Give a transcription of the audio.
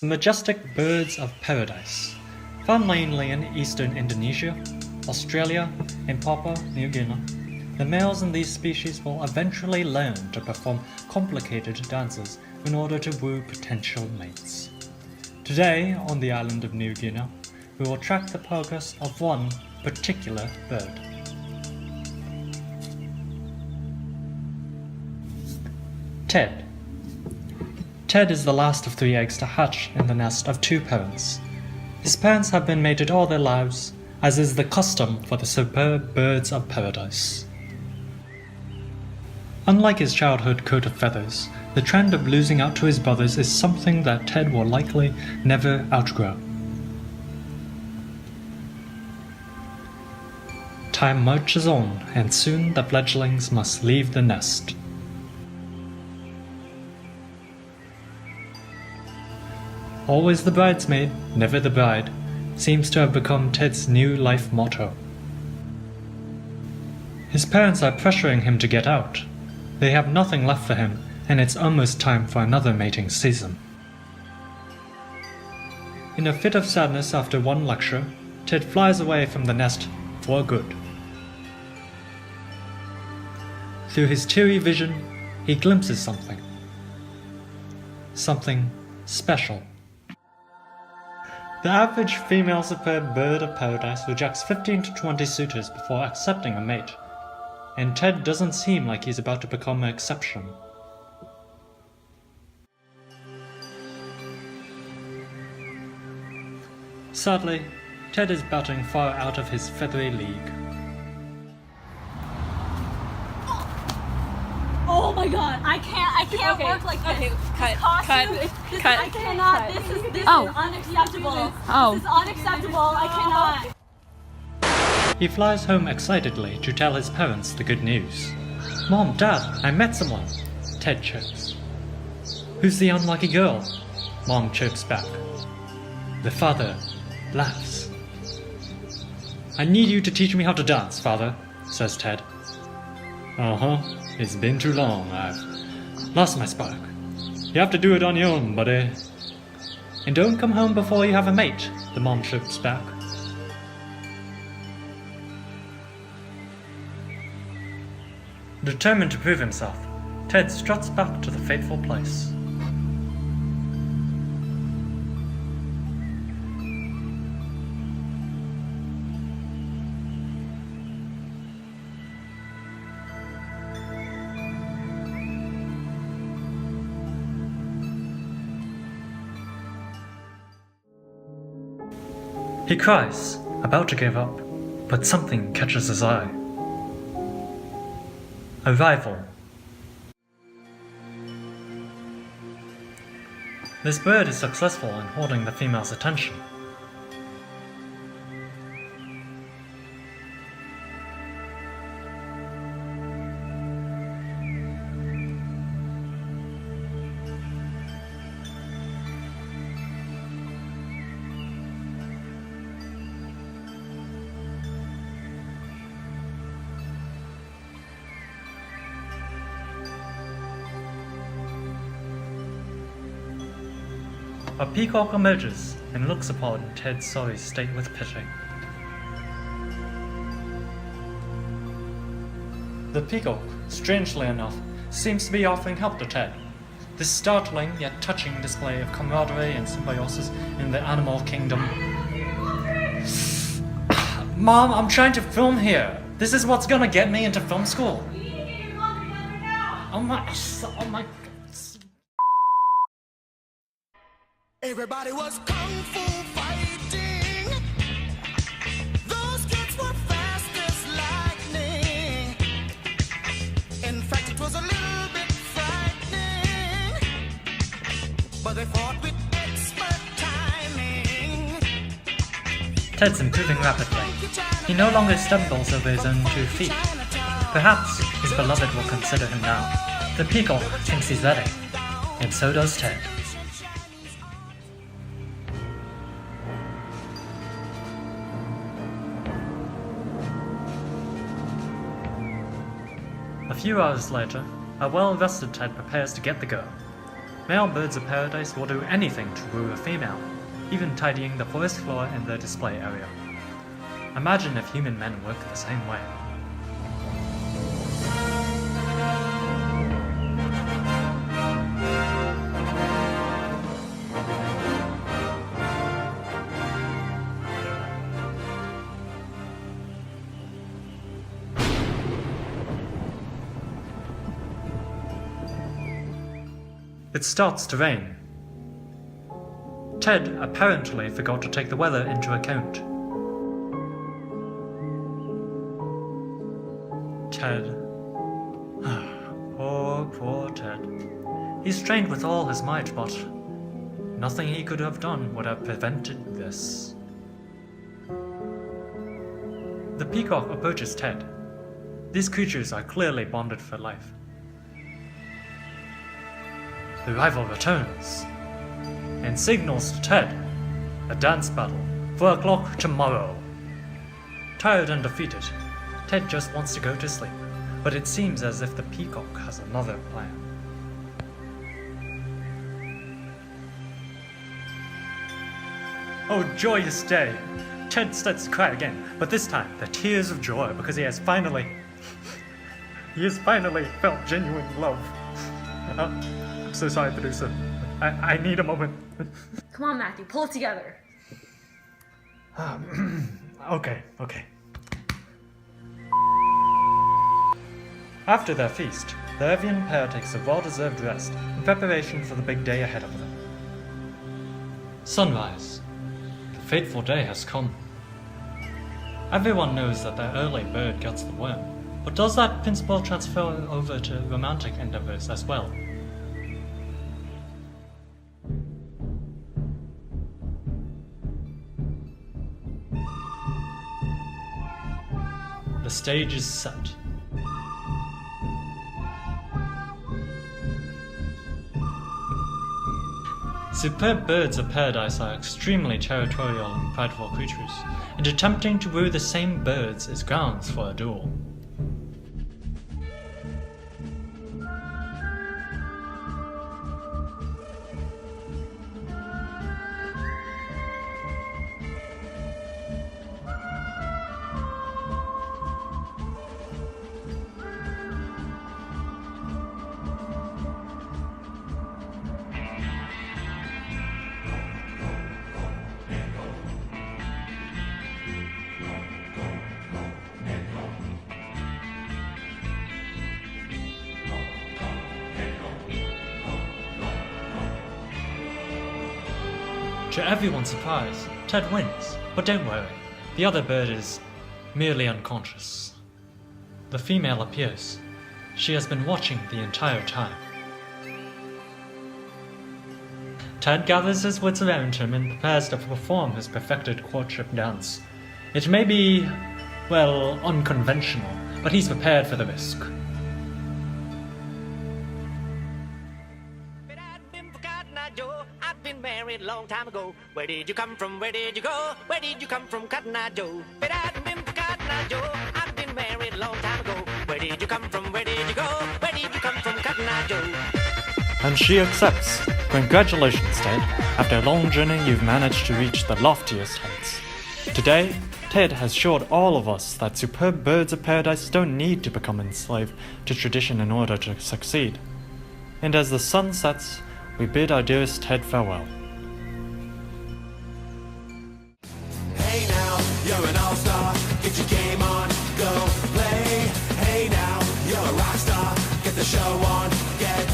The majestic birds of paradise, found mainly in eastern Indonesia, Australia, and Papua New Guinea. The males in these species will eventually learn to perform complicated dances in order to woo potential mates. Today, on the island of New Guinea, we will track the progress of one particular bird. Ted. Ted is the last of 3 eggs to hatch in the nest of 2 parents. His parents have been mated all their lives, as is the custom for the superb birds of paradise. Unlike his childhood coat of feathers, the trend of losing out to his brothers is something that Ted will likely never outgrow. Time marches on, and soon the fledglings must leave the nest. Always the bridesmaid, never the bride, seems to have become Ted's new life motto. His parents are pressuring him to get out. They have nothing left for him, and it's almost time for another mating season. In a fit of sadness after one lecture, Ted flies away from the nest for good. Through his teary vision, he glimpses something. Something special. The average female superb bird of paradise rejects 15 to 20 suitors before accepting a mate, and Ted doesn't seem like he's about to become an exception. Sadly, Ted is batting far out of his feathery league. Oh my god, I can't work like this. Okay, cut, This, cut. I cannot, this is Oh. unacceptable. Oh. This is unacceptable, I cannot. He flies home excitedly to tell his parents the good news. "Mom, Dad, I met someone," Ted chirps. "Who's the unlucky girl?" Mom chirps back. The father laughs. "I need you to teach me how to dance, father," says Ted. "Uh-huh, it's been too long, I've lost my spark. You have to do it on your own, buddy." "And don't come home before you have a mate," the mom chirps back. Determined to prove himself, Ted struts back to the fateful place. He cries, about to give up, but something catches his eye. A rival. This bird is successful in holding the female's attention. A peacock emerges and looks upon Ted's sorry state with pity. The peacock, strangely enough, seems to be offering help to Ted. This startling yet touching display of camaraderie and symbiosis in the animal kingdom. "Mom, I'm trying to film here. This is what's gonna get me into film school." Oh my. Everybody was kung fu fighting. Those kids were fast as lightning. In fact, it was a little bit frightening. But they fought with expert timing. Ted's improving rapidly. He no longer stumbles over his own 2 feet. Perhaps his beloved will consider him now. The peacock thinks he's ready, and so does Ted. A few hours later, a well-rested Ted prepares to get the girl. Male birds of paradise will do anything to woo a female, even tidying the forest floor in the display area. Imagine if human men work the same way. It starts to rain. Ted apparently forgot to take the weather into account. Ted. Poor Ted. He's trained with all his might, but nothing he could have done would have prevented this. The peacock approaches Ted. These creatures are clearly bonded for life. The rival returns and signals to Ted a dance battle, 4 o'clock tomorrow. Tired and defeated, Ted just wants to go to sleep, but it seems as if the peacock has another plan. Oh, joyous day! Ted starts to cry again, but this time they're tears of joy because he has finally felt genuine love. I'm so sorry, producer. I need a moment. Come on, Matthew, pull it together. Okay. After their feast, the Evian pair takes a well-deserved rest in preparation for the big day ahead of them. Sunrise. The fateful day has come. Everyone knows that the early bird gets the worm, but does that principle transfer over to romantic endeavors as well? The stage is set. Superb birds of paradise are extremely territorial and prideful creatures, and attempting to woo the same birds is grounds for a duel. To everyone's surprise, Ted wins, but don't worry, the other bird is merely unconscious. The female appears. She has been watching the entire time. Ted gathers his wits around him and prepares to perform his perfected courtship dance. It may be, well, unconventional, but he's prepared for the risk. I've been married a long time ago. Where did you come from? Where did you go? Where did you come from, Cotton Eye Joe? But I've been for Cotton Eye Joe. I've been married a long time ago. Where did you come from? Where did you go? Where did you come from, Cotton Eye Joe? And she accepts. Congratulations, Ted. After a long journey, you've managed to reach the loftiest heights. Today, Ted has showed all of us that superb birds of paradise don't need to become enslaved to tradition in order to succeed. And as the sun sets, we bid our dearest Ted farewell. Hey now, you're an all-star. Get your game on, go play. Hey now, you're a rock star. Get the show on, get